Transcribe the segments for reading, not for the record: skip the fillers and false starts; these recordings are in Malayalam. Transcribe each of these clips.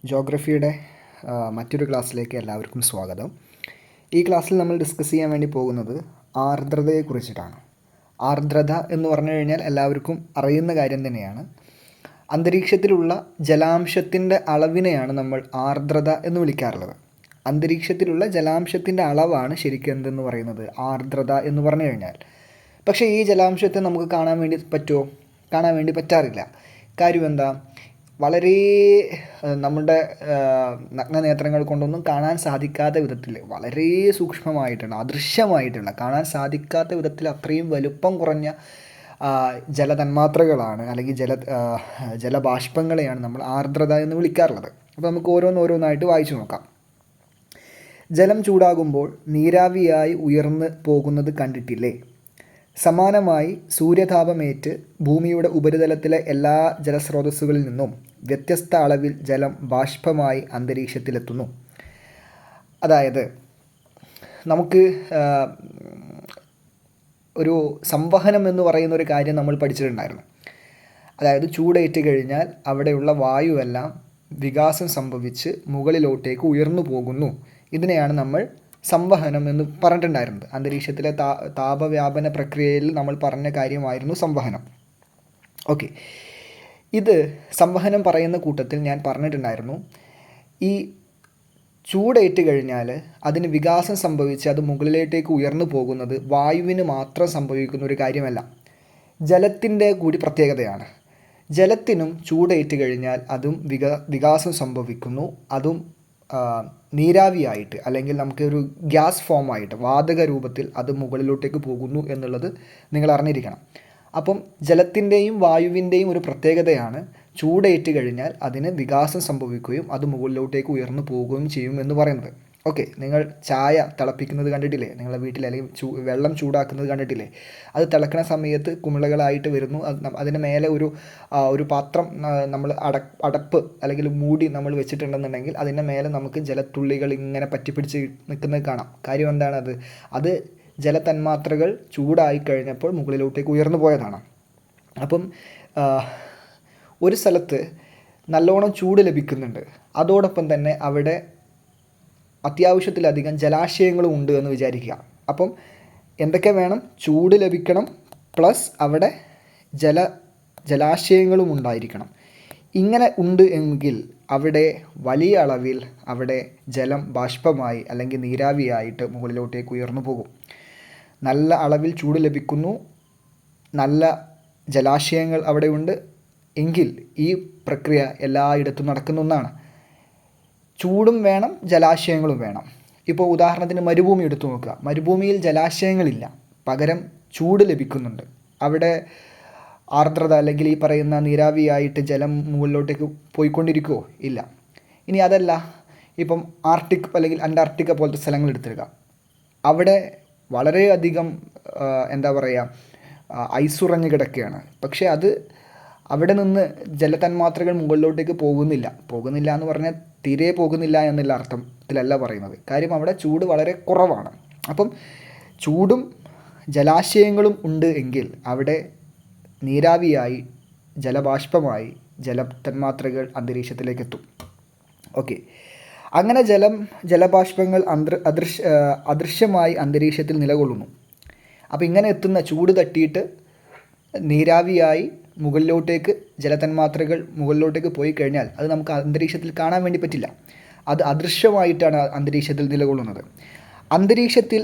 ജോഗ്രഫിയുടെ മറ്റൊരു ക്ലാസ്സിലേക്ക് എല്ലാവർക്കും സ്വാഗതം. ഈ ക്ലാസ്സിൽ നമ്മൾ ഡിസ്കസ് ചെയ്യാൻ വേണ്ടി പോകുന്നത് ആർദ്രതയെക്കുറിച്ചിട്ടാണ്. ആർദ്രത എന്ന് പറഞ്ഞു കഴിഞ്ഞാൽ എല്ലാവർക്കും അറിയുന്ന കാര്യം തന്നെയാണ്. അന്തരീക്ഷത്തിലുള്ള ജലാംശത്തിൻ്റെ അളവിനെയാണ് നമ്മൾ ആർദ്രത എന്ന് വിളിക്കാറുള്ളത്. അന്തരീക്ഷത്തിലുള്ള ജലാംശത്തിൻ്റെ അളവാണ് ശരിക്കും എന്തെന്ന് പറയുന്നത് ആർദ്രത എന്ന് പറഞ്ഞു കഴിഞ്ഞാൽ. പക്ഷേ ഈ ജലാംശത്തെ നമുക്ക് കാണാൻ വേണ്ടി പറ്റുമോ? കാണാൻ വേണ്ടി പറ്റാറില്ല. കാര്യം എന്താ? വളരെ നമ്മുടെ നഗ്നനേത്രങ്ങൾ കൊണ്ടൊന്നും കാണാൻ സാധിക്കാത്ത വിധത്തിൽ വളരെ സൂക്ഷ്മമായിട്ടുള്ള അദൃശ്യമായിട്ടുള്ള കാണാൻ സാധിക്കാത്ത വിധത്തിൽ അത്രയും വലുപ്പം കുറഞ്ഞ ജലതന്മാത്രകളാണ് അല്ലെങ്കിൽ ജലബാഷ്പങ്ങളെയാണ് നമ്മൾ ആർദ്രത എന്ന് വിളിക്കാറുള്ളത്. അപ്പോൾ നമുക്ക് ഓരോന്നായിട്ട് വായിച്ചു നോക്കാം. ജലം ചൂടാകുമ്പോൾ നീരാവിയായി ഉയർന്നു പോകുന്നത് കണ്ടിട്ടില്ലേ? സമാനമായി സൂര്യതാപമേറ്റ് ഭൂമിയുടെ ഉപരിതലത്തിലെ എല്ലാ ജലസ്രോതസ്സുകളിൽ നിന്നും വ്യത്യസ്ത അളവിൽ ജലം ബാഷ്പമായി അന്തരീക്ഷത്തിലെത്തുന്നു. അതായത് നമുക്ക് ഒരു സംവഹനം എന്ന് പറയുന്ന ഒരു കാര്യം നമ്മൾ പഠിച്ചിട്ടുണ്ടായിരുന്നു. അതായത് ചൂടേറ്റ് കഴിഞ്ഞാൽ അവിടെയുള്ള വായുവെല്ലാം വികാസം സംഭവിച്ച് മുകളിലോട്ടേക്ക് ഉയർന്നു പോകുന്നു. ഇതിനെയാണ് നമ്മൾ സംവഹനം എന്ന് പറഞ്ഞിട്ടുണ്ടായിരുന്നത്. അന്തരീക്ഷത്തിലെ താപവ്യാപന പ്രക്രിയയിൽ നമ്മൾ പറഞ്ഞ കാര്യമായിരുന്നു സംവഹനം. ഓക്കെ, ഇത് സംവഹനം പറയുന്ന കൂട്ടത്തിൽ ഞാൻ പറഞ്ഞിട്ടുണ്ടായിരുന്നു, ഈ ചൂടേറ്റ് കഴിഞ്ഞാൽ അതിന് വികാസം സംഭവിച്ച് അത് മുകളിലേട്ടേക്ക് ഉയർന്നു പോകുന്നത് വായുവിന് മാത്രം സംഭവിക്കുന്ന ഒരു കാര്യമല്ല, ജലത്തിൻ്റെ കൂടി പ്രത്യേകതയാണ്. ജലത്തിനും ചൂടേറ്റ് കഴിഞ്ഞാൽ അതും വികാസം സംഭവിക്കുന്നു. അതും നീരാവിയായിട്ട് അല്ലെങ്കിൽ നമുക്കൊരു ഗ്യാസ് ഫോമായിട്ട് വാതക രൂപത്തിൽ അത് മുകളിലോട്ടേക്ക് പോകുന്നു എന്നുള്ളത് നിങ്ങൾ അറിഞ്ഞിരിക്കണം. അപ്പം ജലത്തിൻ്റെയും വായുവിൻ്റെയും ഒരു പ്രത്യേകതയാണ് ചൂടേറ്റ് കഴിഞ്ഞാൽ അതിന് വികാസം സംഭവിക്കുകയും അത് മുകളിലോട്ടേക്ക് ഉയർന്നു പോവുകയും ചെയ്യും എന്ന് പറയുന്നത്. ഓക്കെ, നിങ്ങൾ ചായ തിളപ്പിക്കുന്നത് കണ്ടിട്ടില്ലേ? നിങ്ങളുടെ വീട്ടിൽ അല്ലെങ്കിൽ വെള്ളം ചൂടാക്കുന്നത് കണ്ടിട്ടില്ലേ? അത് തിളക്കുന്ന സമയത്ത് കുമിളകളായിട്ട് വരുന്നു. അതിന് മേലെ ഒരു പാത്രം നമ്മൾ അടപ്പ് അല്ലെങ്കിൽ മൂടി നമ്മൾ വെച്ചിട്ടുണ്ടെന്നുണ്ടെങ്കിൽ അതിൻ്റെ മേലെ നമുക്ക് ജലത്തുള്ളികൾ ഇങ്ങനെ പറ്റിപ്പിടിച്ച് നിൽക്കുന്നത് കാണാം. കാര്യം എന്താണ്? അത് ജലതന്മാത്രകൾ ചൂടായി കഴിഞ്ഞപ്പോൾ മുകളിലോട്ടേക്ക് ഉയർന്നു പോയതാണ്. അപ്പം ഒരു സ്ഥലത്ത് നല്ലോണം ചൂട് ലഭിക്കുന്നുണ്ട്, അതോടൊപ്പം തന്നെ അവിടെ അത്യാവശ്യത്തിലധികം ജലാശയങ്ങളും ഉണ്ട് എന്ന് വിചാരിക്കുക. അപ്പം എന്തൊക്കെ വേണം? ചൂട് ലഭിക്കണം, പ്ലസ് അവിടെ ജലാശയങ്ങളും ഉണ്ടായിരിക്കണം. ഇങ്ങനെ ഉണ്ട് എങ്കിൽ അവിടെ വലിയ അളവിൽ അവിടെ ജലം ബാഷ്പമായി അല്ലെങ്കിൽ നീരാവിയായിട്ട് മുകളിലോട്ടേക്ക് ഉയർന്നു പോകും. നല്ല അളവിൽ ചൂട് ലഭിക്കുന്നു, നല്ല ജലാശയങ്ങൾ അവിടെ ഉണ്ട് എങ്കിൽ ഈ പ്രക്രിയ എല്ലായിടത്തും നടക്കുന്ന ഒന്നാണ്. ചൂടും വേണം, ജലാശയങ്ങളും വേണം. ഇപ്പോൾ ഉദാഹരണത്തിന് മരുഭൂമി എടുത്തു നോക്കുക. മരുഭൂമിയിൽ ജലാശയങ്ങളില്ല, പകരം ചൂട് ലഭിക്കുന്നുണ്ട്. അവിടെ ആർദ്രത അല്ലെങ്കിൽ ഈ പറയുന്ന നീരാവിയായിട്ട് ജലം മുകളിലോട്ടേക്ക് പോയിക്കൊണ്ടിരിക്കുമോ? ഇല്ല. ഇനി അതല്ല, ഇപ്പം ആർട്ടിക് അല്ലെങ്കിൽ അന്റാർട്ടിക്ക പോലത്തെ സ്ഥലങ്ങൾ എടുത്തിരിക്കുക. അവിടെ വളരെയധികം എന്താ പറയുക, ഐസുറഞ്ഞ് കിടക്കുകയാണ്. പക്ഷേ അവിടെ നിന്ന് ജലതന്മാത്രകൾ മുകളിലോട്ടേക്ക് പോകുന്നില്ല എന്ന് പറഞ്ഞാൽ തീരെ പോകുന്നില്ല എന്നുള്ള അർത്ഥത്തിലല്ല പറയുന്നത്. കാര്യം അവിടെ ചൂട് വളരെ കുറവാണ്. അപ്പം ചൂടും ജലാശയങ്ങളും ഉണ്ട് എങ്കിൽ അവിടെ നീരാവിയായി ജലബാഷ്പമായി ജലതന്മാത്രകൾ അന്തരീക്ഷത്തിലേക്ക് എത്തും. ഓക്കെ, അങ്ങനെ ജലബാഷ്പങ്ങൾ അദൃശ്യമായി അന്തരീക്ഷത്തിൽ നിലകൊള്ളുന്നു. അപ്പോൾ ഇങ്ങനെ എത്തുന്ന ചൂട് തട്ടിയിട്ട് നീരാവിയായി മുകളിലോട്ടേക്ക് ജലതന്മാത്രകൾ മുകളിലോട്ടേക്ക് പോയി കഴിഞ്ഞാൽ അത് നമുക്ക് അന്തരീക്ഷത്തിൽ കാണാൻ വേണ്ടി പറ്റില്ല. അത് അദൃശ്യമായിട്ടാണ് അന്തരീക്ഷത്തിൽ നിലകൊള്ളുന്നത്. അന്തരീക്ഷത്തിൽ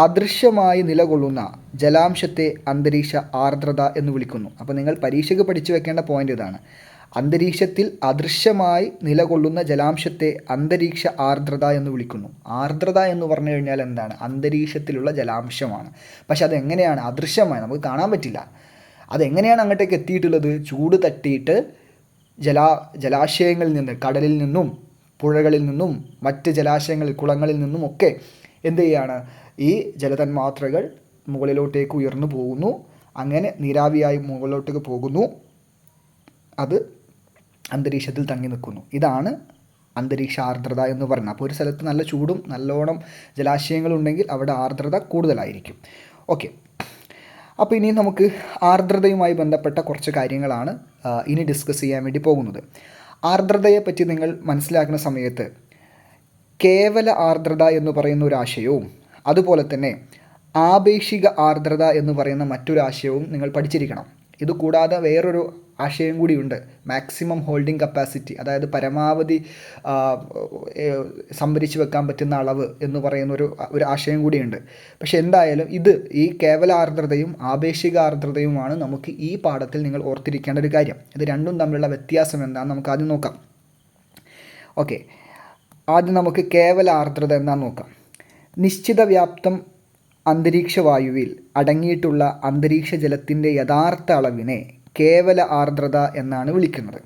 അദൃശ്യമായി നിലകൊള്ളുന്ന ജലാംശത്തെ അന്തരീക്ഷ ആർദ്രത എന്ന് വിളിക്കുന്നു. അപ്പോൾ നിങ്ങൾ പരീക്ഷയ്ക്ക് പഠിച്ചു വെക്കേണ്ട പോയിൻ്റ് ഇതാണ്. അന്തരീക്ഷത്തിൽ അദൃശ്യമായി നിലകൊള്ളുന്ന ജലാംശത്തെ അന്തരീക്ഷ ആർദ്രത എന്ന് വിളിക്കുന്നു. ആർദ്രത എന്ന് പറഞ്ഞു കഴിഞ്ഞാൽ എന്താണ്? അന്തരീക്ഷത്തിലുള്ള ജലാംശമാണ്. പക്ഷെ അതെങ്ങനെയാണ്? അദൃശ്യമായി, നമുക്ക് കാണാൻ പറ്റില്ല. അതെങ്ങനെയാണ് അങ്ങോട്ടേക്ക് എത്തിയിട്ടുള്ളത്? ചൂട് തട്ടിയിട്ട് ജലാശയങ്ങളിൽ നിന്ന്, കടലിൽ നിന്നും പുഴകളിൽ നിന്നും മറ്റ് ജലാശയങ്ങളിൽ കുളങ്ങളിൽ നിന്നും ഒക്കെ എന്ത് ചെയ്യാണ്? ഈ ജലതന്മാത്രകൾ മുകളിലോട്ടേക്ക് ഉയർന്നു പോകുന്നു. അങ്ങനെ നീരാവിയായി മുകളിലോട്ടേക്ക് പോകുന്നു. അത് അന്തരീക്ഷത്തിൽ തങ്ങി നിൽക്കുന്നു. ഇതാണ് അന്തരീക്ഷ ആർദ്രത എന്ന് പറയുന്നത്. അപ്പോൾ ഒരു സ്ഥലത്ത് നല്ല ചൂടും നല്ലോണം ജലാശയങ്ങളുണ്ടെങ്കിൽ അവിടെ ആർദ്രത കൂടുതലായിരിക്കും. ഓക്കെ, അപ്പോൾ ഇനി നമുക്ക് ആർദ്രതയുമായി ബന്ധപ്പെട്ട കുറച്ച് കാര്യങ്ങളാണ് ഇനി ഡിസ്കസ് ചെയ്യാൻ വേണ്ടി പോകുന്നത്. ആർദ്രതയെപ്പറ്റി നിങ്ങൾ മനസ്സിലാക്കുന്ന സമയത്ത് കേവല ആർദ്രത എന്ന് പറയുന്ന ഒരു ആശയവും അതുപോലെ തന്നെ ആപേക്ഷിക ആർദ്രത എന്ന് പറയുന്ന മറ്റൊരു ആശയവും നിങ്ങൾ പഠിച്ചിരിക്കണം. ഇതുകൂടാതെ വേറൊരു ആശയം കൂടിയുണ്ട്, മാക്സിമം ഹോൾഡിംഗ് കപ്പാസിറ്റി, അതായത് പരമാവധി സംഭരിച്ചു വെക്കാൻ പറ്റുന്ന അളവ് എന്ന് പറയുന്ന ഒരു ആശയം കൂടിയുണ്ട്. പക്ഷെ എന്തായാലും ഈ കേവല ആർദ്രതയും ആപേക്ഷിക ആർദ്രതയുമാണ് നമുക്ക് ഈ പാഠത്തിൽ നിങ്ങൾ ഓർത്തിരിക്കേണ്ട ഒരു കാര്യം. ഇത് രണ്ടും തമ്മിലുള്ള വ്യത്യാസം എന്താണെന്ന് നമുക്ക് ആദ്യം നോക്കാം. ഓക്കെ, ആദ്യം നമുക്ക് കേവല ആർദ്രത എന്താണെന്ന് നോക്കാം. നിശ്ചിത വ്യാപ്തം അന്തരീക്ഷ വായുവിൽ അടങ്ങിയിട്ടുള്ള അന്തരീക്ഷ ജലത്തിൻ്റെ യഥാർത്ഥ അളവിനെ കേവല ആർദ്രത എന്നാണ് വിളിക്കുന്നത്.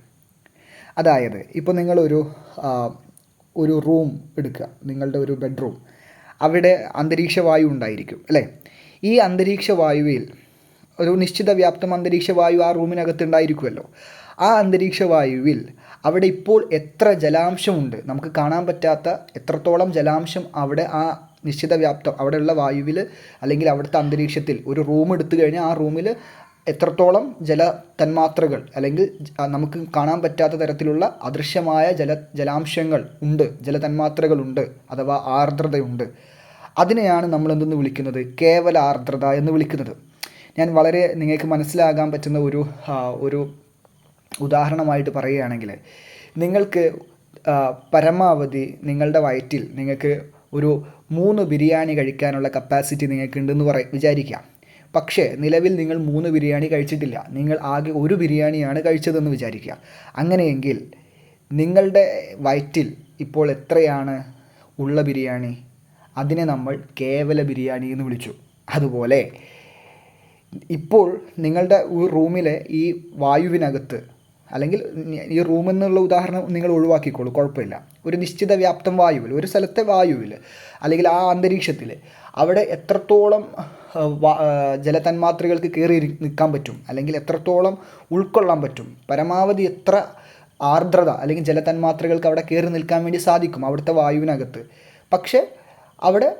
അതായത് ഇപ്പോൾ നിങ്ങളൊരു റൂം എടുക്കുക, നിങ്ങളുടെ ഒരു ബെഡ്റൂം, അവിടെ അന്തരീക്ഷ വായു ഉണ്ടായിരിക്കും അല്ലേ. ഈ അന്തരീക്ഷ വായുവിൽ ഒരു നിശ്ചിത വ്യാപ്തം അന്തരീക്ഷ വായു ആ റൂമിനകത്ത് ഉണ്ടായിരിക്കുമല്ലോ. ആ അന്തരീക്ഷ വായുവിൽ അവിടെ ഇപ്പോൾ എത്ര ജലാംശമുണ്ട്, നമുക്ക് കാണാൻ പറ്റാത്ത എത്രത്തോളം ജലാംശം അവിടെ ആ നിശ്ചിത വ്യാപ്തം അവിടെയുള്ള വായുവിൽ അല്ലെങ്കിൽ അവിടുത്തെ അന്തരീക്ഷത്തിൽ ഒരു റൂം എടുത്തു കഴിഞ്ഞാൽ ആ റൂമിൽ എത്രത്തോളം തന്മാത്രകൾ അല്ലെങ്കിൽ നമുക്ക് കാണാൻ പറ്റാത്ത തരത്തിലുള്ള അദൃശ്യമായ ജലാംശങ്ങൾ ഉണ്ട്, ജലതന്മാത്രകളുണ്ട്, അഥവാ ആർദ്രതയുണ്ട്. അതിനെയാണ് നമ്മൾ എന്തെന്ന് വിളിക്കുന്നത്, കേവല ആർദ്രത എന്ന് വിളിക്കുന്നത്. ഞാൻ വളരെ നിങ്ങൾക്ക് മനസ്സിലാകാൻ പറ്റുന്ന ഒരു ഉദാഹരണമായിട്ട് പറയുകയാണെങ്കിൽ, നിങ്ങൾക്ക് പരമാവധി നിങ്ങളുടെ വയറ്റിൽ നിങ്ങൾക്ക് ഒരു 3 ബിരിയാണി കഴിക്കാനുള്ള കപ്പാസിറ്റി നിങ്ങൾക്കുണ്ടെന്ന് വിചാരിക്കാം. പക്ഷേ നിലവിൽ നിങ്ങൾ 3 ബിരിയാണി കഴിച്ചിട്ടില്ല, നിങ്ങൾ ആകെ 1 ബിരിയാണിയാണ് കഴിച്ചതെന്ന് വിചാരിക്കുക. അങ്ങനെയെങ്കിൽ നിങ്ങളുടെ വയറ്റിൽ ഇപ്പോൾ എത്രയാണ് ഉള്ള ബിരിയാണി? അതിനെ നമ്മൾ കേവല ബിരിയാണി എന്ന് വിളിച്ചു. അതുപോലെ ഇപ്പോൾ നിങ്ങളുടെ റൂമിലെ ഈ വായുവിനകത്ത്, അല്ലെങ്കിൽ ഈ റൂമെന്നുള്ള ഉദാഹരണം നിങ്ങൾ ഒഴിവാക്കിക്കോളൂ, കുഴപ്പമില്ല. ഒരു നിശ്ചിത വ്യാപ്തം വായുവിൽ, ഒരു സ്ഥലത്തെ വായുവിൽ അല്ലെങ്കിൽ ആ അന്തരീക്ഷത്തിൽ അവിടെ എത്രത്തോളം ജലതന്മാത്രകൾക്ക് കയറി നിൽക്കാൻ പറ്റും, അല്ലെങ്കിൽ എത്രത്തോളം ഉൾക്കൊള്ളാൻ പറ്റും, പരമാവധി എത്ര ആർദ്രത അല്ലെങ്കിൽ ജലതന്മാത്രകൾക്ക് അവിടെ കയറി നിൽക്കാൻ വേണ്ടി സാധിക്കും അവിടുത്തെ വായുവിനകത്ത്. പക്ഷേ അവിടെ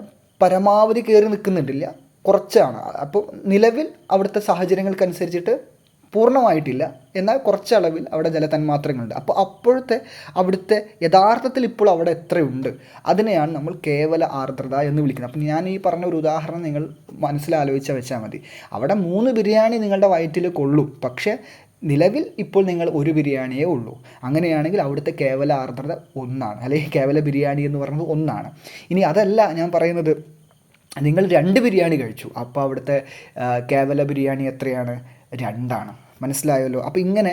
പരമാവധി കയറി നിൽക്കുന്നുണ്ടില്ല, കുറച്ചാണ്. അപ്പോൾ നിലവിൽ അവിടുത്തെ സാഹചര്യങ്ങൾക്കനുസരിച്ചിട്ട് പൂർണ്ണമായിട്ടില്ല, എന്നാൽ കുറച്ചളവിൽ അവിടെ ജലതന്മാത്രങ്ങളുണ്ട്. അപ്പോൾ അവിടുത്തെ യഥാർത്ഥത്തിൽ ഇപ്പോൾ അവിടെ എത്രയുണ്ട്, അതിനെയാണ് നമ്മൾ കേവല ആർദ്രത എന്ന് വിളിക്കുന്നത്. അപ്പോൾ ഞാൻ ഈ പറഞ്ഞ ഒരു ഉദാഹരണം നിങ്ങൾ മനസ്സിലാലോചിച്ചാൽ വെച്ചാൽ മതി. അവിടെ 3 ബിരിയാണി നിങ്ങളുടെ വയറ്റിൽ കൊള്ളും, പക്ഷേ നിലവിൽ ഇപ്പോൾ നിങ്ങൾ 1 ബിരിയാണിയേ ഉള്ളൂ. അങ്ങനെയാണെങ്കിൽ അവിടുത്തെ കേവല ആർദ്രത 1 അല്ലെങ്കിൽ കേവല ബിരിയാണി എന്ന് പറയുന്നത് 1. ഇനി അതല്ല ഞാൻ പറയുന്നത്, നിങ്ങൾ 2 ബിരിയാണി കഴിച്ചു, അപ്പോൾ അവിടുത്തെ കേവല ബിരിയാണി എത്രയാണ്? 2. മനസ്സിലായല്ലോ. അപ്പോൾ ഇങ്ങനെ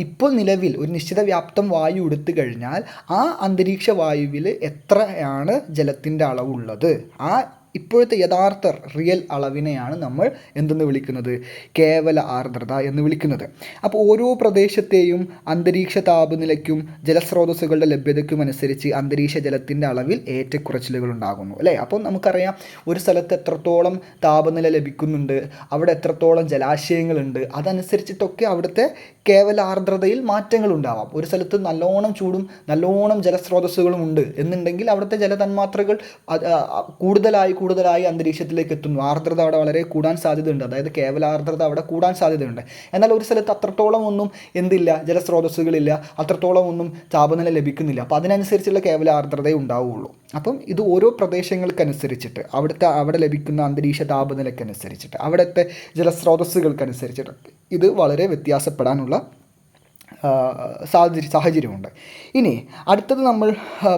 ഇപ്പോൾ നിലവിൽ ഒരു നിശ്ചിത വ്യാപ്തം വായു എടുത്തു കഴിഞ്ഞാൽ ആ അന്തരീക്ഷ വായുവിൽ എത്രയാണ് ജലത്തിൻ്റെ അളവുള്ളത്, ആ ഇപ്പോഴത്തെ യഥാർത്ഥ റിയൽ അളവിനെയാണ് നമ്മൾ എന്തെന്ന് വിളിക്കുന്നത്, കേവല ആർദ്രത എന്ന് വിളിക്കുന്നത്. അപ്പോൾ ഓരോ പ്രദേശത്തെയും അന്തരീക്ഷ താപനിലയ്ക്കും ജലസ്രോതസ്സുകളുടെ ലഭ്യതയ്ക്കും അനുസരിച്ച് അന്തരീക്ഷ ജലത്തിൻ്റെ അളവിൽ ഏറ്റക്കുറച്ചിലുകൾ ഉണ്ടാകുന്നു അല്ലേ. അപ്പോൾ നമുക്കറിയാം ഒരു സ്ഥലത്ത് എത്രത്തോളം താപനില ലഭിക്കുന്നുണ്ട്, അവിടെ എത്രത്തോളം ജലാശയങ്ങളുണ്ട്, അതനുസരിച്ചിട്ടൊക്കെ അവിടുത്തെ കേവല ആർദ്രതയിൽ മാറ്റങ്ങൾ ഉണ്ടാവാം. ഒരു സ്ഥലത്ത് നല്ലോണം ചൂടും നല്ലോണം ജലസ്രോതസ്സുകളും ഉണ്ട് എന്നുണ്ടെങ്കിൽ അവിടുത്തെ ജലതന്മാത്രകൾ കൂടുതലായി അന്തരീക്ഷത്തിലേക്ക് എത്തുന്നു, ആർദ്രത അവിടെ വളരെ കൂടാൻ സാധ്യതയുണ്ട്, അതായത് കേവല ആർദ്രത അവിടെ കൂടാൻ സാധ്യതയുണ്ട്. എന്നാൽ ഒരു സ്ഥലത്ത് അത്രത്തോളം ഒന്നും ജലസ്രോതസ്സുകളില്ല, അത്രത്തോളം ഒന്നും താപനില ലഭിക്കുന്നില്ല, അപ്പോൾ അതിനനുസരിച്ചുള്ള കേവല ആർദ്രതയെ ഉണ്ടാവുകയുള്ളൂ. അപ്പം ഇത് ഓരോ പ്രദേശങ്ങൾക്കനുസരിച്ചിട്ട് അവിടെ ലഭിക്കുന്ന അന്തരീക്ഷ താപനിലയ്ക്കനുസരിച്ചിട്ട് അവിടുത്തെ ജലസ്രോതസ്സുകൾക്കനുസരിച്ചിട്ട് ഇത് വളരെ വ്യത്യാസപ്പെടാനുള്ള സാഹചര്യമുണ്ട്. ഇനി അടുത്തത് നമ്മൾ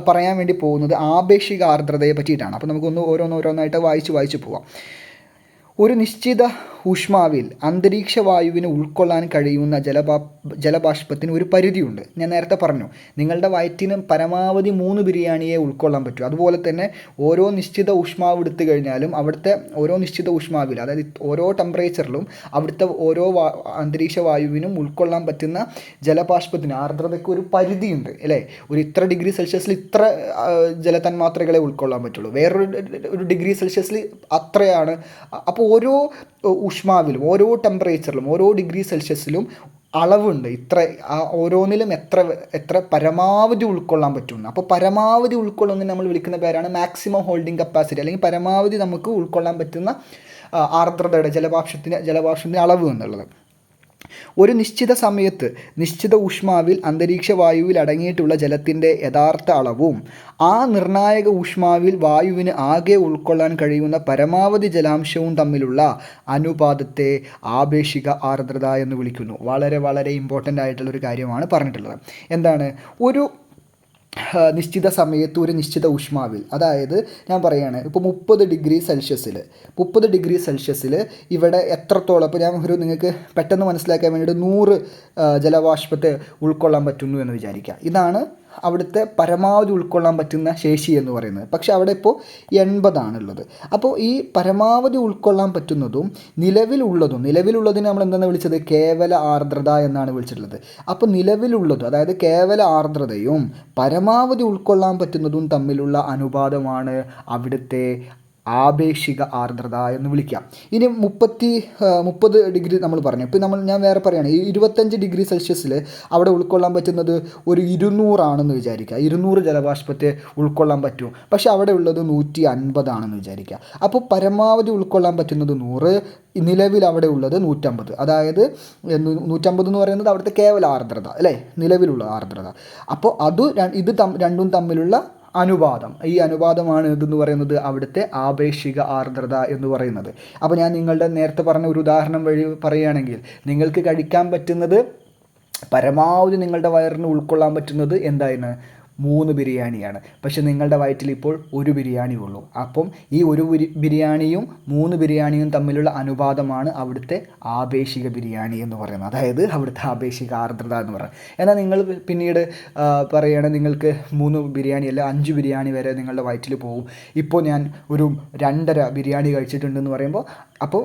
പറയാൻ വേണ്ടി പോകുന്നത് ആപേക്ഷിക ആർദ്രതയെ പറ്റിയിട്ടാണ്. അപ്പോൾ നമുക്കൊന്ന് ഓരോന്നായിട്ട് വായിച്ച് പോവാം. ഒരു നിശ്ചിത ഊഷ്മാവിൽ അന്തരീക്ഷ വായുവിന് ഉൾക്കൊള്ളാൻ കഴിയുന്ന ജലബാഷ്പത്തിന് ഒരു പരിധിയുണ്ട്. ഞാൻ നേരത്തെ പറഞ്ഞു, നിങ്ങളുടെ വയറ്റിന് പരമാവധി 3 ബിരിയാണിയെ ഉൾക്കൊള്ളാൻ പറ്റും. അതുപോലെ തന്നെ ഓരോ നിശ്ചിത ഊഷ്മാവ് എടുത്തു കഴിഞ്ഞാലും അവിടുത്തെ ഓരോ നിശ്ചിത ഊഷ്മാവിൽ, അതായത് ഓരോ ടെമ്പറേച്ചറിലും അവിടുത്തെ ഓരോ അന്തരീക്ഷ വായുവിനും ഉൾക്കൊള്ളാൻ പറ്റുന്ന ജലബാഷ്പത്തിന് ആർദ്രതയ്ക്ക് ഒരു പരിധിയുണ്ട് അല്ലേ. ഒരു ഇത്ര ഡിഗ്രി സെൽഷ്യസിൽ ഇത്ര ജലതന്മാത്രകളെ ഉൾക്കൊള്ളാൻ പറ്റുള്ളൂ, വേറൊരു ഡിഗ്രി സെൽഷ്യസിൽ അത്രയാണ്. അപ്പോൾ ഓരോ ഊഷ്മാവിലും ഓരോ ടെമ്പറേച്ചറിലും ഓരോ ഡിഗ്രി സെൽഷ്യസിലും അളവുണ്ട്, ഓരോന്നിലും എത്ര പരമാവധി ഉൾക്കൊള്ളാൻ പറ്റുന്നു. അപ്പോൾ പരമാവധി ഉൾക്കൊള്ളുന്നതിന് നമ്മൾ വിളിക്കുന്ന പേരാണ് മാക്സിമം ഹോൾഡിംഗ് കപ്പാസിറ്റി, അല്ലെങ്കിൽ പരമാവധി നമുക്ക് ഉൾക്കൊള്ളാൻ പറ്റുന്ന ആർദ്രതയുടെ ജലപാംശത്തിൻ്റെ അളവ് എന്നുള്ളത്. ഒരു നിശ്ചിത സമയത്ത് നിശ്ചിത ഊഷ്മാവിൽ അന്തരീക്ഷ വായുവിൽ അടങ്ങിയിട്ടുള്ള ജലത്തിൻ്റെ യഥാർത്ഥ അളവും ആ നിർണായക ഊഷ്മാവിൽ വായുവിന് ആകെ ഉൾക്കൊള്ളാൻ കഴിയുന്ന പരമാവധി ജലാംശവും തമ്മിലുള്ള അനുപാതത്തെ ആപേക്ഷിക ആർദ്രത എന്ന് വിളിക്കുന്നു. വളരെ വളരെ ഇമ്പോർട്ടൻ്റ് ആയിട്ടുള്ളൊരു കാര്യമാണ് പറഞ്ഞിട്ടുള്ളത്. എന്താണ്? ഒരു നിശ്ചിത സമയത്ത് ഒരു നിശ്ചിത ഊഷ്മാവിൽ, അതായത് ഞാൻ പറയുകയാണ് ഇപ്പോൾ 30 ഡിഗ്രി സെൽഷ്യസിൽ ഇവിടെ എത്രത്തോളം, ഇപ്പോൾ ഞാൻ നിങ്ങൾക്ക് പെട്ടെന്ന് മനസ്സിലാക്കാൻ വേണ്ടിയിട്ട് 100 ജലബാഷ്പത്തെ ഉൾക്കൊള്ളാൻ പറ്റുന്നു എന്ന് വിചാരിക്കുക. ഇതാണ് അവിടുത്തെ പരമാവധി ഉൾക്കൊള്ളാൻ പറ്റുന്ന ശേഷി എന്ന് പറയുന്നത്. പക്ഷെ അവിടെ ഇപ്പോൾ 80 ആണുള്ളത്. അപ്പോൾ ഈ പരമാവധി ഉൾക്കൊള്ളാൻ പറ്റുന്നതും നിലവിലുള്ളതിനെ നമ്മൾ എന്താണ് വിളിച്ചത്? കേവല ആർദ്രത എന്നാണ് വിളിച്ചിട്ടുള്ളത്. അപ്പോൾ നിലവിലുള്ളതും, അതായത് കേവല ആർദ്രതയും പരമാവധി ഉൾക്കൊള്ളാൻ പറ്റുന്നതും തമ്മിലുള്ള അനുപാതമാണ് അവിടുത്തെ ആപേക്ഷിക ആർദ്രത എന്ന് വിളിക്കാം. ഇനി 30 ഡിഗ്രി നമ്മൾ പറഞ്ഞു. ഇപ്പോൾ ഞാൻ വേറെ പറയുകയാണ്, ഈ 25 ഡിഗ്രി സെൽഷ്യസിൽ അവിടെ ഉൾക്കൊള്ളാൻ പറ്റുന്നത് ഒരു 200 ആണെന്ന് വിചാരിക്കുക. 200 ജലബാഷ്പത്തെ ഉൾക്കൊള്ളാൻ പറ്റും. പക്ഷേ അവിടെ ഉള്ളത് 150 ആണെന്ന് വിചാരിക്കുക. അപ്പോൾ പരമാവധി ഉൾക്കൊള്ളാൻ പറ്റുന്നത് 100, നിലവിൽ അവിടെ ഉള്ളത് 150. അതായത് 150 എന്ന് പറയുന്നത് അവിടുത്തെ കേവല ആർദ്രത അല്ലേ, നിലവിലുള്ള ആർദ്രത. അപ്പോൾ ഇത് രണ്ടും തമ്മിലുള്ള അനുപാതം, ഈ അനുപാതമാണ് ഇതെന്ന് പറയുന്നത് അവിടുത്തെ ആപേക്ഷിക ആർദ്രത എന്ന് പറയുന്നത്. അപ്പോൾ ഞാൻ നിങ്ങളുടെ നേരത്തെ പറഞ്ഞ ഒരു ഉദാഹരണം വഴി പറയുകയാണെങ്കിൽ, നിങ്ങൾക്ക് കഴിക്കാൻ പറ്റുന്നത്, പരമാവധി നിങ്ങളുടെ വയറിന് ഉൾക്കൊള്ളാൻ പറ്റുന്നത് എന്തായിരുന്നു? 3 ബിരിയാണിയാണ്. പക്ഷെ നിങ്ങളുടെ വയറ്റിൽ ഇപ്പോൾ 1 ബിരിയാണി ഉള്ളൂ. അപ്പം ഈ 1 ബിരിയാണിയും 3 ബിരിയാണിയും തമ്മിലുള്ള അനുപാതമാണ് അവിടുത്തെ ആപേക്ഷിക ബിരിയാണി എന്ന് പറയുന്നത്, അതായത് അവിടുത്തെ ആപേക്ഷിക ആർദ്രത എന്ന് പറയുന്നത്. എന്നാൽ നിങ്ങൾ പിന്നീട് പറയുകയാണെങ്കിൽ നിങ്ങൾക്ക് 3 ബിരിയാണി അല്ല 5 ബിരിയാണി വരെ നിങ്ങളുടെ വയറ്റിൽ പോകും. ഇപ്പോൾ ഞാൻ ഒരു 2.5 ബിരിയാണി കഴിച്ചിട്ടുണ്ടെന്ന് പറയുമ്പോൾ, അപ്പോൾ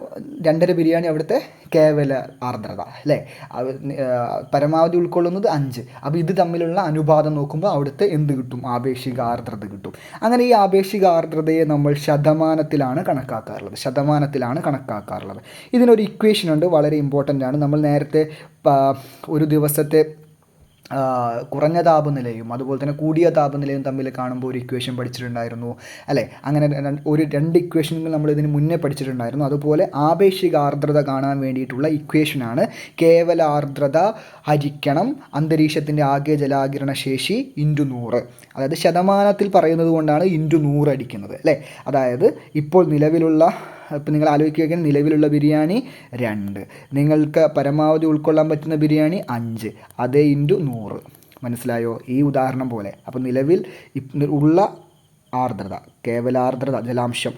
2.5 ബിരിയാണി അവിടുത്തെ കേവല ആർദ്രത അല്ലേ, പരമാവധി ഉൾക്കൊള്ളുന്നത് 5. അപ്പോൾ ഇത് തമ്മിലുള്ള അനുപാതം നോക്കുമ്പോൾ അവിടുത്തെ എന്ത് കിട്ടും? ആപേക്ഷിക ആർദ്രത കിട്ടും. അങ്ങനെ ഈ ആപേക്ഷിക ആർദ്രതയെ നമ്മൾ ശതമാനത്തിലാണ് കണക്കാക്കാറുള്ളത്. ഇതിനൊരു ഇക്വേഷൻ ഉണ്ട്, വളരെ ഇമ്പോർട്ടൻ്റ് ആണ്. നമ്മൾ നേരത്തെ ഒരു ദിവസത്തെ കുറഞ്ഞ താപനിലയും അതുപോലെ തന്നെ കൂടിയ താപനിലയും തമ്മിൽ കാണുമ്പോൾ ഒരു ഇക്വേഷൻ പഠിച്ചിട്ടുണ്ടായിരുന്നു അല്ലേ. അങ്ങനെ 2 ഇക്വേഷനുകൾ നമ്മൾ ഇതിന് മുന്നേ പഠിച്ചിട്ടുണ്ടായിരുന്നു. അതുപോലെ ആപേക്ഷിക ആർദ്രത കാണാൻ വേണ്ടിയിട്ടുള്ള ഇക്വേഷനാണ് കേവല ആർദ്രത ഹരിക്കണം അന്തരീക്ഷത്തിൻ്റെ ആകെ ജലാകിരണ ശേഷി × 100. അതായത് ശതമാനത്തിൽ പറയുന്നത് കൊണ്ടാണ് × 100 അടിക്കുന്നത് അല്ലേ. അതായത് ഇപ്പോൾ നിങ്ങൾ ആലോചിക്കുകയാണെങ്കിൽ നിലവിലുള്ള ബിരിയാണി 2, നിങ്ങൾക്ക് പരമാവധി ഉൾക്കൊള്ളാൻ പറ്റുന്ന ബിരിയാണി 5, അതേ × 100. മനസ്സിലായോ? ഈ ഉദാഹരണം പോലെ. അപ്പോൾ നിലവിൽ ഉള്ള ആർദ്രത, കേവല ആർദ്രത, ജലാംശം,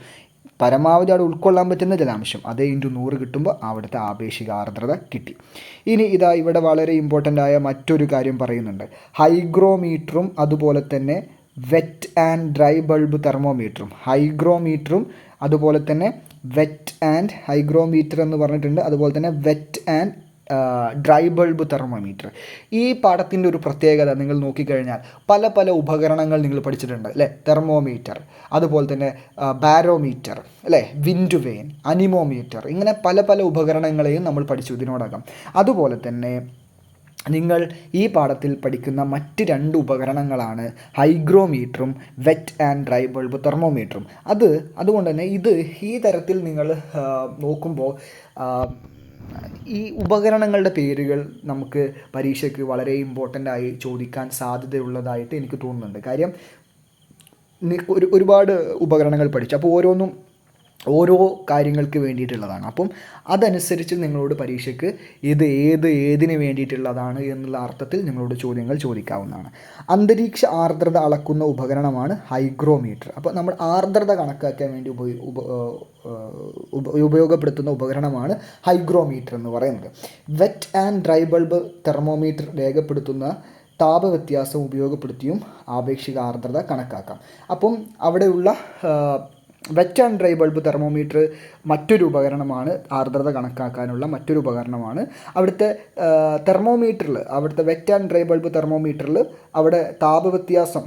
പരമാവധി അവിടെ ഉൾക്കൊള്ളാൻ പറ്റുന്ന ജലാംശം, അതേ × 100 കിട്ടുമ്പോൾ അവിടുത്തെ ആപേക്ഷിക ആർദ്രത കിട്ടി. ഇനി ഇവിടെ വളരെ ഇമ്പോർട്ടൻ്റ് ആയ മറ്റൊരു കാര്യം പറയുന്നുണ്ട്. ഹൈഗ്രോമീറ്ററും അതുപോലെ തന്നെ വെറ്റ് ആൻഡ് ഡ്രൈ ബൾബ് തെർമോമീറ്ററും. ഹൈഗ്രോമീറ്ററും അതുപോലെ തന്നെ വെറ്റ് ആൻഡ് ഹൈഗ്രോമീറ്റർ എന്ന് പറഞ്ഞിട്ടുണ്ട്. അതുപോലെ തന്നെ wet and dry bulb thermometer. ഈ പാഠത്തിൻ്റെ ഒരു പ്രത്യേകത നിങ്ങൾ നോക്കിക്കഴിഞ്ഞാൽ പല ഉപകരണങ്ങൾ നിങ്ങൾ പഠിച്ചിട്ടുണ്ട് അല്ലേ. തെർമോമീറ്റർ, അതുപോലെ തന്നെ ബാരോമീറ്റർ അല്ലേ, വിൻഡ് വെയിൻ, അനിമോമീറ്റർ, ഇങ്ങനെ പല ഉപകരണങ്ങളെയും നമ്മൾ പഠിച്ചു ഇതിനോടകം. അതുപോലെ തന്നെ നിങ്ങൾ ഈ പാഠത്തിൽ പഠിക്കുന്ന മറ്റ് 2 ഉപകരണങ്ങളാണ് ഹൈഗ്രോമീറ്ററും വെറ്റ് ആൻഡ് ഡ്രൈ ബൾബ് തെർമോമീറ്ററും. അതുകൊണ്ട് തന്നെ ഈ തരത്തിൽ നിങ്ങൾ നോക്കുമ്പോൾ ഈ ഉപകരണങ്ങളുടെ പേരുകൾ നമുക്ക് പരീക്ഷയ്ക്ക് വളരെ ഇമ്പോർട്ടൻ്റ് ആയി ചോദിക്കാൻ സാധ്യതയുള്ളതായിട്ട് എനിക്ക് തോന്നുന്നുണ്ട്. കാര്യം ഒരുപാട് ഉപകരണങ്ങൾ പഠിച്ചു, അപ്പോൾ ഓരോ കാര്യങ്ങൾക്ക് വേണ്ടിയിട്ടുള്ളതാണ്. അപ്പം അതനുസരിച്ച് നിങ്ങളോട് പരീക്ഷയ്ക്ക് ഏതിന് വേണ്ടിയിട്ടുള്ളതാണ് എന്നുള്ള അർത്ഥത്തിൽ നിങ്ങളോട് ചോദ്യങ്ങൾ ചോദിക്കാവുന്നതാണ്. അന്തരീക്ഷ ആർദ്രത അളക്കുന്ന ഉപകരണമാണ് ഹൈഗ്രോമീറ്റർ. അപ്പോൾ നമ്മൾ ആർദ്രത കണക്കാക്കാൻ വേണ്ടി ഉപയോഗപ്പെടുത്തുന്ന ഉപകരണമാണ് ഹൈഗ്രോമീറ്റർ എന്ന് പറയുന്നത്. Wet and dry bulb thermometer രേഖപ്പെടുത്തുന്ന താപവ്യത്യാസം ഉപയോഗപ്പെടുത്തിയും ആപേക്ഷിക ആർദ്രത കണക്കാക്കാം. അപ്പം അവിടെയുള്ള wet and dry bulb thermometer മറ്റൊരു ഉപകരണമാണ്, ആർദ്രത കണക്കാക്കാനുള്ള മറ്റൊരു ഉപകരണമാണ്. അവിടുത്തെ തെർമോമീറ്ററിൽ, അവിടുത്തെ വെറ്റ് ആൻഡ് ഡ്രൈ ബൾബ് തെർമോമീറ്ററിൽ അവിടെ താപവ്യത്യാസം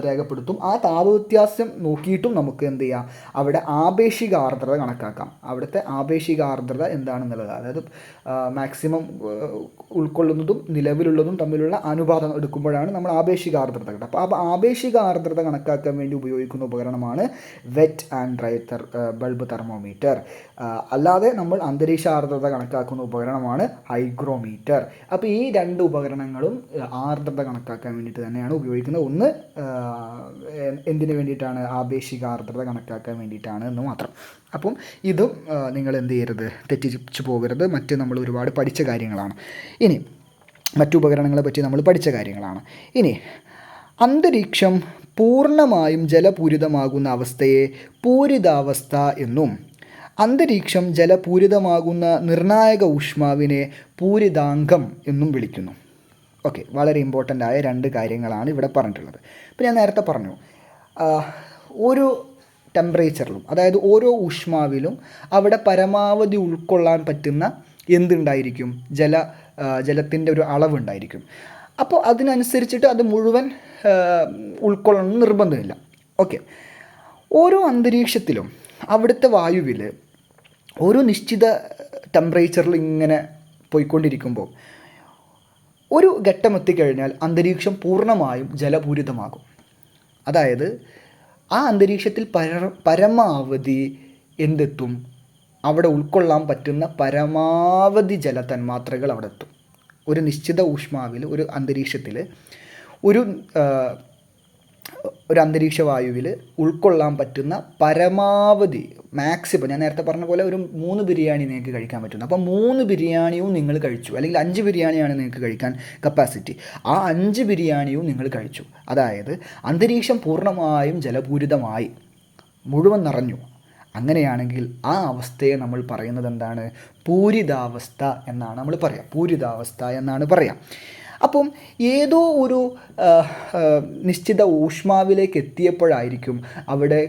രേഖപ്പെടുത്തും. ആ താപവ്യത്യാസം നോക്കിയിട്ടും നമുക്ക് എന്ത് ചെയ്യാം, അവിടെ ആപേക്ഷിക ആർദ്രത കണക്കാക്കാം. അവിടുത്തെ ആപേക്ഷിക ആർദ്രത എന്താണെന്നുള്ളത്, അതായത് മാക്സിമം ഉൾക്കൊള്ളുന്നതും നിലവിലുള്ളതും തമ്മിലുള്ള അനുപാതം എടുക്കുമ്പോഴാണ് നമ്മൾ ആപേക്ഷിക ആർദ്രത കിട്ടുക. അപ്പോൾ ആ ആപേക്ഷിക ആർദ്രത കണക്കാക്കാൻ വേണ്ടി ഉപയോഗിക്കുന്ന ഉപകരണമാണ് wet and dry bulb thermometer. അല്ലാതെ നമ്മൾ അന്തരീക്ഷ ആർദ്രത കണക്കാക്കുന്ന ഉപകരണമാണ് ഹൈഗ്രോമീറ്റർ. അപ്പോൾ ഈ രണ്ട് ഉപകരണങ്ങളും ആർദ്രത കണക്കാക്കാൻ വേണ്ടിയിട്ട് തന്നെയാണ് ഉപയോഗിക്കുന്നത്. ഒന്ന് എന്തിനു വേണ്ടിയിട്ടാണ്, ആപേക്ഷിക ആർദ്രത കണക്കാക്കാൻ വേണ്ടിയിട്ടാണ് എന്ന് മാത്രം. അപ്പം ഇതും നിങ്ങൾ എന്ത് ചെയ്യരുത്, തെറ്റിച്ചു പോകരുത്. മറ്റ് നമ്മൾ ഒരുപാട് പഠിച്ച കാര്യങ്ങളാണ്. ഇനി മറ്റു ഉപകരണങ്ങളെ പറ്റി നമ്മൾ പഠിച്ച കാര്യങ്ങളാണ്. ഇനി അന്തരീക്ഷം പൂർണ്ണമായും ജലപൂരിതമാകുന്ന അവസ്ഥയെ പൂരിതാവസ്ഥ എന്നും അന്തരീക്ഷം ജലപൂരിതമാകുന്ന നിർണായക ഊഷ്മാവിനെ പൂരിതാങ്കം എന്നും വിളിക്കുന്നു. ഓക്കെ, വളരെ ഇമ്പോർട്ടൻ്റ് ആയ രണ്ട് കാര്യങ്ങളാണ് ഇവിടെ പറഞ്ഞിട്ടുള്ളത്. ഇപ്പോൾ ഞാൻ നേരത്തെ പറഞ്ഞു, ഓരോ ടെമ്പറേച്ചറിലും, അതായത് ഓരോ ഊഷ്മാവിലും അവിടെ പരമാവധി ഉൾക്കൊള്ളാൻ പറ്റുന്ന എന്തുണ്ടായിരിക്കും, ജലത്തിൻ്റെ ഒരു അളവുണ്ടായിരിക്കും. അപ്പോൾ അതിനനുസരിച്ചിട്ട് അത് മുഴുവൻ ഉൾക്കൊള്ളണം നിർബന്ധമില്ല. ഓക്കെ, ഓരോ അന്തരീക്ഷത്തിലും അവിടുത്തെ വായുവിൽ ഒരു നിശ്ചിത ടെമ്പറേച്ചറിൽ ഇങ്ങനെ പോയിക്കൊണ്ടിരിക്കുമ്പോൾ ഒരു ഘട്ടം എത്തിക്കഴിഞ്ഞാൽ അന്തരീക്ഷം പൂർണ്ണമായും ജലപൂരിതമാകും. അതായത് ആ അന്തരീക്ഷത്തിൽ പരമാവധി എന്തെത്തും, അവിടെ ഉൾക്കൊള്ളാൻ പറ്റുന്ന പരമാവധി ജലതന്മാത്രകൾ അവിടെ എത്തും. ഒരു നിശ്ചിത ഊഷ്മാവിൽ, ഒരു അന്തരീക്ഷത്തിൽ, ഒരു അന്തരീക്ഷ വായുവിൽ ഉൾക്കൊള്ളാൻ പറ്റുന്ന പരമാവധി മാക്സിമം, ഞാൻ നേരത്തെ പറഞ്ഞ പോലെ ഒരു 3 ബിരിയാണി നിങ്ങൾക്ക് കഴിക്കാൻ പറ്റുന്നു. അപ്പോൾ 3 ബിരിയാണിയും നിങ്ങൾ കഴിച്ചു, അല്ലെങ്കിൽ 5 ബിരിയാണിയാണ് നിങ്ങൾക്ക് കഴിക്കാൻ കപ്പാസിറ്റി. ആ 5 ബിരിയാണിയും നിങ്ങൾ കഴിച്ചു. അതായത് അന്തരീക്ഷം പൂർണ്ണമായും ജലപൂരിതമായി, മുഴുവൻ നിറഞ്ഞു. അങ്ങനെയാണെങ്കിൽ ആ അവസ്ഥയെ നമ്മൾ പറയുന്നത് എന്താണ്, പൂരിതാവസ്ഥ എന്നാണ് നമ്മൾ പറയാം. പൂരിതാവസ്ഥ എന്നാണ് പറയാം. അപ്പം ഏതോ ഒരു നിശ്ചിത ഊഷ്മാവിലേക്ക് എത്തിയപ്പോഴായിരിക്കും അവിടെ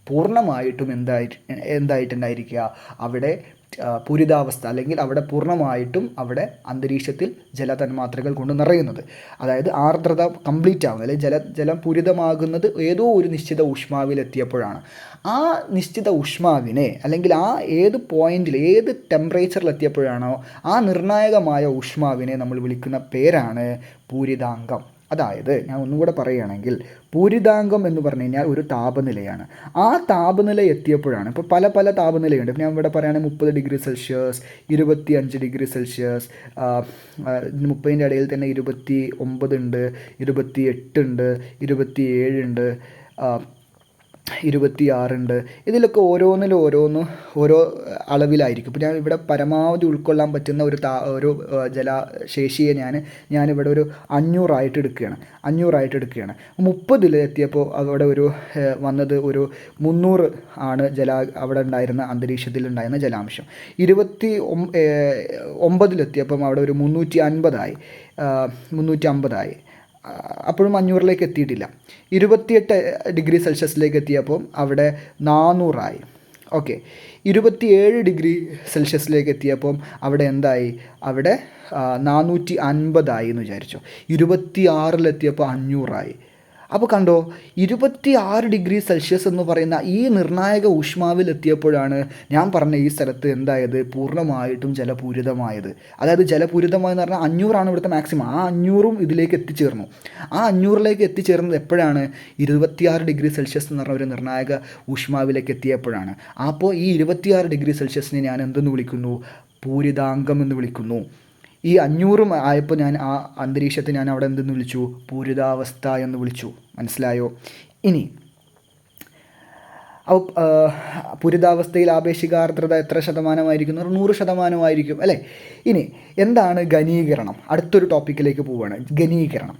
പൂർണ്ണമായിട്ടും എന്തായിട്ടുണ്ടായിരിക്കുക, അവിടെ പൂരിതാവസ്ഥ, അല്ലെങ്കിൽ അവിടെ പൂർണ്ണമായിട്ടും അവിടെ അന്തരീക്ഷത്തിൽ ജലതന്മാത്രകൾ കൊണ്ട് നിറയുന്നത്. അതായത് ആർദ്രത കംപ്ലീറ്റ് ആവുന്നത്, അല്ലെങ്കിൽ ജലം പൂരിതമാകുന്നത് ഏതോ ഒരു നിശ്ചിത ഊഷ്മാവിലെത്തിയപ്പോഴാണ്. ആ നിശ്ചിത ഊഷ്മാവിനെ, അല്ലെങ്കിൽ ആ ഏത് പോയിന്റിൽ, ഏത് ടെമ്പറേച്ചറിലെത്തിയപ്പോഴാണോ ആ നിർണായകമായ ഊഷ്മാവിനെ നമ്മൾ വിളിക്കുന്ന പേരാണ് പൂരിതാങ്കം. അതായത് ഞാൻ ഒന്നുകൂടെ പറയുകയാണെങ്കിൽ, പൂരിതാങ്കം എന്ന് പറഞ്ഞു കഴിഞ്ഞാൽ ഒരു താപനിലയാണ്. ആ താപനില എത്തിയപ്പോഴാണ്, ഇപ്പോൾ പല താപനിലയുണ്ട്. ഇപ്പോൾ ഞാൻ ഇവിടെ പറയുകയാണെങ്കിൽ 30 ഡിഗ്രി സെൽഷ്യസ്, 25 ഡിഗ്രി സെൽഷ്യസ്, 30ൻ്റെ ഇടയിൽ തന്നെ 29 ഉണ്ട്, 28 ഉണ്ട്, 27 ഉണ്ട്, 26 ഉണ്ട്. ഇതിലൊക്കെ ഓരോ അളവിലായിരിക്കും. ഇപ്പോൾ ഞാൻ ഇവിടെ പരമാവധി ഉൾക്കൊള്ളാൻ പറ്റുന്ന ഒരു ജലശേഷിയെ ഞാനിവിടെ ഒരു 500 എടുക്കുകയാണ്. 30 എത്തിയപ്പോൾ അവിടെ വന്നത് ഒരു 300 ആണ് അവിടെ ഉണ്ടായിരുന്ന, അന്തരീക്ഷത്തിൽ ഉണ്ടായിരുന്ന ജലാംശം. 29 അവിടെ ഒരു 350 ആയി. അപ്പോഴും 500 എത്തിയിട്ടില്ല. 28 ഡിഗ്രി സെൽഷ്യസിലേക്ക് എത്തിയപ്പോൾ അവിടെ 400 ഓക്കെ. 27 ഡിഗ്രി സെൽഷ്യസിലേക്ക് എത്തിയപ്പം അവിടെ എന്തായി, അവിടെ 450 എന്ന് വിചാരിച്ചു. 26 500. അപ്പോൾ കണ്ടോ, 26 ഡിഗ്രി സെൽഷ്യസ് എന്ന് പറയുന്ന ഈ നിർണായക ഊഷ്മാവിൽ എത്തിയപ്പോഴാണ് ഞാൻ പറഞ്ഞ ഈ സ്ഥലത്ത് എന്തായത്, പൂർണ്ണമായിട്ടും ജലപൂരിതമായത്. അതായത് ജലപൂരിതമായെന്ന് പറഞ്ഞാൽ 500 ഇവിടുത്തെ മാക്സിമം. ആ 500ഉം ഇതിലേക്ക് എത്തിച്ചേർന്നു. ആ 500ലേക്ക് എത്തിച്ചേർന്നത് എപ്പോഴാണ്, 26 ഡിഗ്രി സെൽഷ്യസ് എന്ന് പറഞ്ഞ ഒരു നിർണായക ഊഷ്മാവിലേക്ക് എത്തിയപ്പോഴാണ്. അപ്പോൾ ഈ 26 ഡിഗ്രി സെൽഷ്യസിനെ ഞാൻ എന്തെന്ന് വിളിക്കുന്നു, പൂരിതാങ്കം എന്ന് വിളിക്കുന്നു. ഈ 500 ആയപ്പോൾ ഞാൻ ആ അന്തരീക്ഷത്തെ ഞാൻ അവിടെ എന്തെന്ന് വിളിച്ചു, പൂരിതാവസ്ഥ എന്ന് വിളിച്ചു. മനസ്സിലായോ? ഇനി പൂരിതാവസ്ഥയിൽ ആപേക്ഷിക ആർദ്രത എത്ര ശതമാനമായിരിക്കും? 100% അല്ലേ? ഇനി എന്താണ് ഘനീകരണം? അടുത്തൊരു ടോപ്പിക്കിലേക്ക് പോവുകയാണ്. ഘനീകരണം.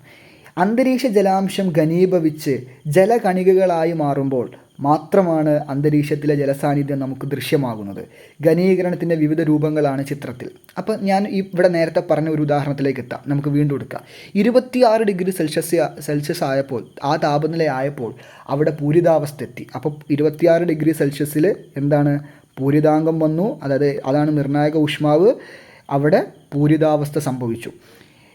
അന്തരീക്ഷ ജലാംശം ഘനീഭവിച്ച് ജലകണികകളായി മാറുമ്പോൾ മാത്രമാണ് അന്തരീക്ഷത്തിലെ ജലസാന്നിധ്യം നമുക്ക് ദൃശ്യമാകുന്നത്. ഘനീകരണത്തിൻ്റെ വിവിധ രൂപങ്ങളാണ് ചിത്രത്തിൽ. അപ്പോൾ ഞാൻ ഇവിടെ നേരത്തെ പറഞ്ഞ ഒരു ഉദാഹരണത്തിലേക്ക് എത്താം, നമുക്ക് വീണ്ടും എടുക്കാം. 26 ഡിഗ്രി സെൽഷ്യസ് ആയപ്പോൾ, ആ താപനില ആയപ്പോൾ അവിടെ പൂരിതാവസ്ഥ എത്തി. അപ്പോൾ 26 ഡിഗ്രി സെൽഷ്യസിൽ എന്താണ്, പൂരിതാങ്കം വന്നു. അതാണ് നിർണായക ഊഷ്മാവ്. അവിടെ പൂരിതാവസ്ഥ സംഭവിച്ചു.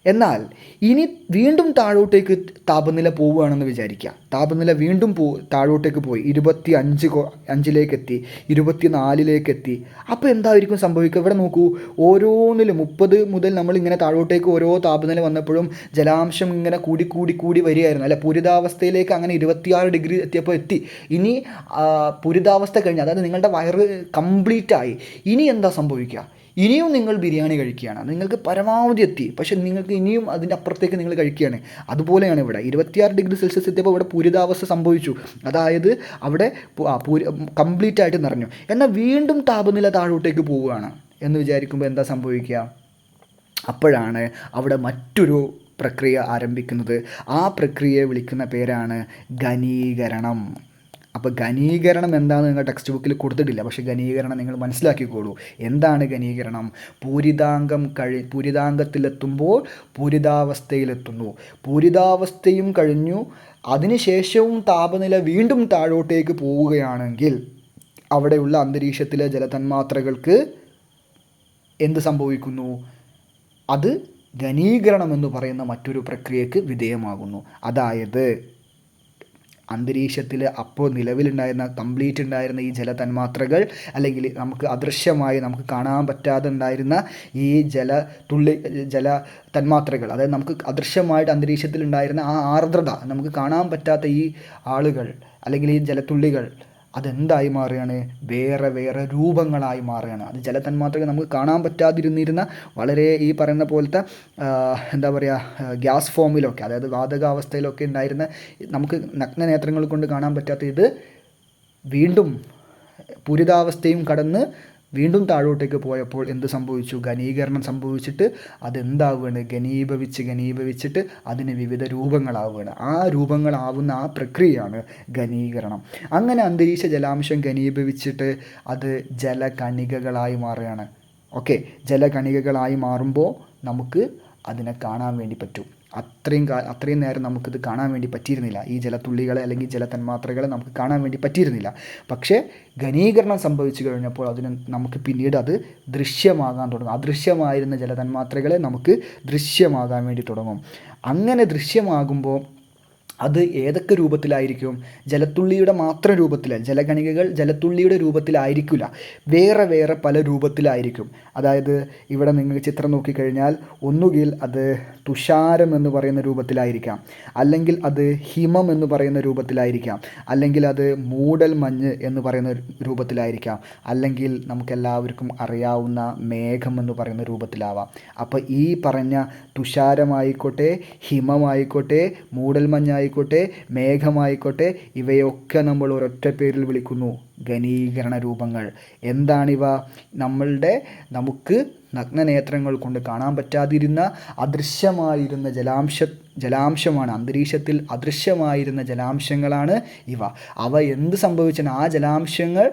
എന്നാൽ ഇനി വീണ്ടും താഴോട്ടേക്ക് താപനില പോവുകയാണെന്ന് വിചാരിക്കുക. താപനില വീണ്ടും താഴോട്ടേക്ക് പോയി 25 എത്തി, 24 എത്തി. അപ്പോൾ എന്തായിരിക്കും സംഭവിക്കുക? ഇവിടെ നോക്കൂ, ഓരോന്നിലും 30 മുതൽ നമ്മളിങ്ങനെ താഴോട്ടേക്ക് ഓരോ താപനില വന്നപ്പോഴും ജലാംശം ഇങ്ങനെ കൂടി വരികയായിരുന്നു അല്ലെ. പൂരിതാവസ്ഥയിലേക്ക് അങ്ങനെ 26 ഡിഗ്രി എത്തിയപ്പോൾ എത്തി. ഇനി പൂരിതാവസ്ഥ കഴിഞ്ഞ്, അതായത് നിങ്ങളുടെ വയറ് കംപ്ലീറ്റ് ആയി. ഇനി എന്താ സംഭവിക്കുക? ഇനിയും നിങ്ങൾ ബിരിയാണി കഴിക്കുകയാണ്. നിങ്ങൾക്ക് പരമാവധി എത്തി, പക്ഷെ നിങ്ങൾക്ക് ഇനിയും അതിൻ്റെ അപ്പുറത്തേക്ക് നിങ്ങൾ കഴിക്കുകയാണ്. അതുപോലെയാണ് ഇവിടെ 26 ഡിഗ്രി സെൽഷ്യസ് എത്തിയപ്പോൾ ഇവിടെ പൂരിതാവസ്ഥ സംഭവിച്ചു. അതായത് അവിടെ കംപ്ലീറ്റ് ആയിട്ട് നിറഞ്ഞു. എന്നാൽ വീണ്ടും താപനില താഴോട്ടേക്ക് പോവുകയാണ് എന്ന് വിചാരിക്കുമ്പോൾ എന്താ സംഭവിക്കുക? അപ്പോഴാണ് അവിടെ മറ്റൊരു പ്രക്രിയ ആരംഭിക്കുന്നത്. ആ പ്രക്രിയയെ വിളിക്കുന്ന പേരാണ് ഘനീകരണം. അപ്പോൾ ഘനീകരണം എന്താണെന്ന് നിങ്ങൾ ടെക്സ്റ്റ് ബുക്കിൽ കൊടുത്തിട്ടില്ല, പക്ഷേ ഘനീകരണം നിങ്ങൾ മനസ്സിലാക്കിക്കോളൂ. എന്താണ് ഘനീകരണം? പൂരിതാങ്കത്തിലെത്തുമ്പോൾ പൂരിതാവസ്ഥയിലെത്തുന്നു. പൂരിതാവസ്ഥയും കഴിഞ്ഞു, അതിനുശേഷവും താപനില വീണ്ടും താഴോട്ടേക്ക് പോവുകയാണെങ്കിൽ അവിടെയുള്ള അന്തരീക്ഷത്തിലെ ജലതന്മാത്രകൾക്ക് എന്ത് സംഭവിക്കുന്നു? അത് ഘനീകരണം എന്ന് പറയുന്ന മറ്റൊരു പ്രക്രിയക്ക് വിധേയമാകുന്നു. അതായത് അന്തരീക്ഷത്തിൽ അപ്പോൾ നിലവിലുണ്ടായിരുന്ന കംപ്ലീറ്റ് ഉണ്ടായിരുന്ന ഈ ജലതന്മാത്രകൾ, അല്ലെങ്കിൽ നമുക്ക് അദൃശ്യമായി നമുക്ക് കാണാൻ പറ്റാതെ ഉണ്ടായിരുന്ന ഈ ജല തന്മാത്രകൾ, അതായത് നമുക്ക് അദൃശ്യമായിട്ട് അന്തരീക്ഷത്തിൽ ഉണ്ടായിരുന്ന ആ ആർദ്രത, നമുക്ക് കാണാൻ പറ്റാത്ത ഈ ആളുകൾ അല്ലെങ്കിൽ ഈ ജലത്തുള്ളികൾ അതെന്തായി മാറുകയാണ്? വേറെ രൂപങ്ങളായി മാറുകയാണ്. അത് ജലതന്മാത്രകൾ നമുക്ക് കാണാൻ പറ്റാതിരുന്നിരുന്ന വളരെ ഈ പറയുന്ന പോലത്തെ എന്താ പറയുക, ഗ്യാസ് ഫോമിലൊക്കെ, അതായത് വാതകാവസ്ഥയിലൊക്കെ ഉണ്ടായിരുന്ന നമുക്ക് നഗ്നനേത്രങ്ങൾ കൊണ്ട് കാണാൻ പറ്റാത്ത ഇത് വീണ്ടും പൂരിതാവസ്ഥയും കടന്ന് വീണ്ടും താഴോട്ടേക്ക് പോയപ്പോൾ എന്ത് സംഭവിച്ചു? ഘനീകരണം സംഭവിച്ചിട്ട് അതെന്താവുകയാണ്? ഘനീഭവിച്ചിട്ട് അതിന് വിവിധ രൂപങ്ങളാവുകയാണ്. ആ രൂപങ്ങളാവുന്ന ആ പ്രക്രിയയാണ് ഘനീകരണം. അങ്ങനെ അന്തരീക്ഷ ജലാംശം ഘനീഭവിച്ചിട്ട് അത് ജലകണികകളായി മാറുകയാണ്. ഓക്കെ, ജലകണികകളായി മാറുമ്പോൾ നമുക്ക് അതിനെ കാണാൻ വേണ്ടി പറ്റും. അത്രയും നേരം നമുക്കിത് കാണാൻ വേണ്ടി പറ്റിയിരുന്നില്ല. ഈ ജലത്തുള്ളികളെ അല്ലെങ്കിൽ ജലതന്മാത്രകളെ നമുക്ക് കാണാൻ വേണ്ടി പറ്റിയിരുന്നില്ല. പക്ഷേ ഘനീകരണം സംഭവിച്ചു കഴിഞ്ഞപ്പോൾ നമുക്ക് പിന്നീട് അത് ദൃശ്യമാകാൻ തുടങ്ങും. അദൃശ്യമായിരുന്ന ജലതന്മാത്രകളെ നമുക്ക് ദൃശ്യമാകാൻ വേണ്ടി തുടങ്ങും. അങ്ങനെ ദൃശ്യമാകുമ്പോൾ അത് ഏതൊക്കെ രൂപത്തിലായിരിക്കും? ജലത്തുള്ളിയുടെ മാത്രം രൂപത്തിലല്ല. ജലകണികകൾ ജലത്തുള്ളിയുടെ രൂപത്തിലായിരിക്കില്ല, വേറെ പല രൂപത്തിലായിരിക്കും. അതായത് ഇവിടെ നിങ്ങൾക്ക് ചിത്രം നോക്കിക്കഴിഞ്ഞാൽ ഒന്നുകിൽ അത് തുഷാരം എന്ന് പറയുന്ന രൂപത്തിലായിരിക്കാം, അല്ലെങ്കിൽ അത് ഹിമം എന്ന് പറയുന്ന രൂപത്തിലായിരിക്കാം, അല്ലെങ്കിൽ അത് മൂടൽ മഞ്ഞ് എന്ന് പറയുന്ന രൂപത്തിലായിരിക്കാം, അല്ലെങ്കിൽ നമുക്കെല്ലാവർക്കും അറിയാവുന്ന മേഘം എന്ന് പറയുന്ന രൂപത്തിലാവാം. അപ്പോൾ ഈ പറഞ്ഞ തുഷാരമായിക്കോട്ടെ, ഹിമമായിക്കോട്ടെ, മൂടൽമഞ്ഞായിക്കോട്ടെ, മേഘമായിക്കോട്ടെ, ഇവയൊക്കെ നമ്മൾ ഒരൊറ്റ പേരിൽ വിളിക്കുന്നു: ഘനീകരണ രൂപങ്ങൾ. എന്താണിവ? നമുക്ക് നഗ്നനേത്രങ്ങൾ കൊണ്ട് കാണാൻ പറ്റാതിരുന്ന അദൃശ്യമായിരുന്ന ജലാംശമാണ്, അന്തരീക്ഷത്തിൽ അദൃശ്യമായിരുന്ന ജലാംശങ്ങളാണ് ഇവ. അവ എന്ത് സംഭവിച്ചാണ്? ആ ജലാംശങ്ങൾ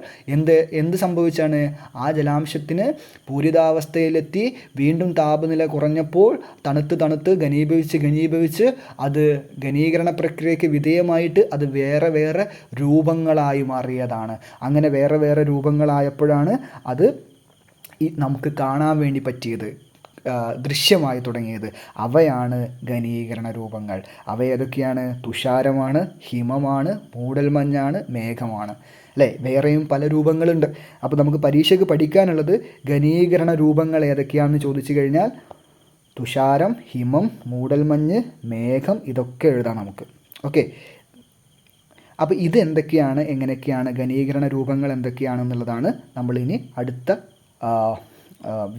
എന്ത് സംഭവിച്ചാണ്? ആ ജലാംശത്തിന് പൂരിതാവസ്ഥയിലെത്തി വീണ്ടും താപനില കുറഞ്ഞപ്പോൾ തണുത്ത് ഘനീഭവിച്ച് അത് ഘനീകരണ പ്രക്രിയയ്ക്ക് വിധേയമായിട്ട് അത് വേറെ രൂപങ്ങളായി മാറിയതാണ്. അങ്ങനെ വേറെ രൂപങ്ങളായപ്പോഴാണ് അത് നമുക്ക് കാണാൻ വേണ്ടി പറ്റിയത്, ദൃശ്യമായി തുടങ്ങിയത്. അവയാണ് ഘനീകരണ രൂപങ്ങൾ. അവ ഏതൊക്കെയാണ്? തുഷാരമാണ്, ഹിമമാണ്, മൂടൽമഞ്ഞാണ്, മേഘമാണ്. അല്ലേ? വേറെയും പല രൂപങ്ങളുണ്ട്. അപ്പോൾ നമുക്ക് പരീക്ഷയ്ക്ക് പഠിക്കാനുള്ളത് ഘനീകരണ രൂപങ്ങൾ ഏതൊക്കെയാണെന്ന് ചോദിച്ചു കഴിഞ്ഞാൽ തുഷാരം, ഹിമം, മൂടൽമഞ്ഞ്, മേഘം, ഇതൊക്കെ എഴുതാം നമുക്ക്. ഓക്കെ, അപ്പോൾ ഇതെന്തൊക്കെയാണ്, എങ്ങനെയൊക്കെയാണ് ഘനീകരണ രൂപങ്ങൾ എന്തൊക്കെയാണെന്നുള്ളതാണ് നമ്മളിനി അടുത്ത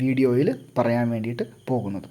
വീഡിയോയിൽ പറയാൻ വേണ്ടിയിട്ട് പോകുന്നത്.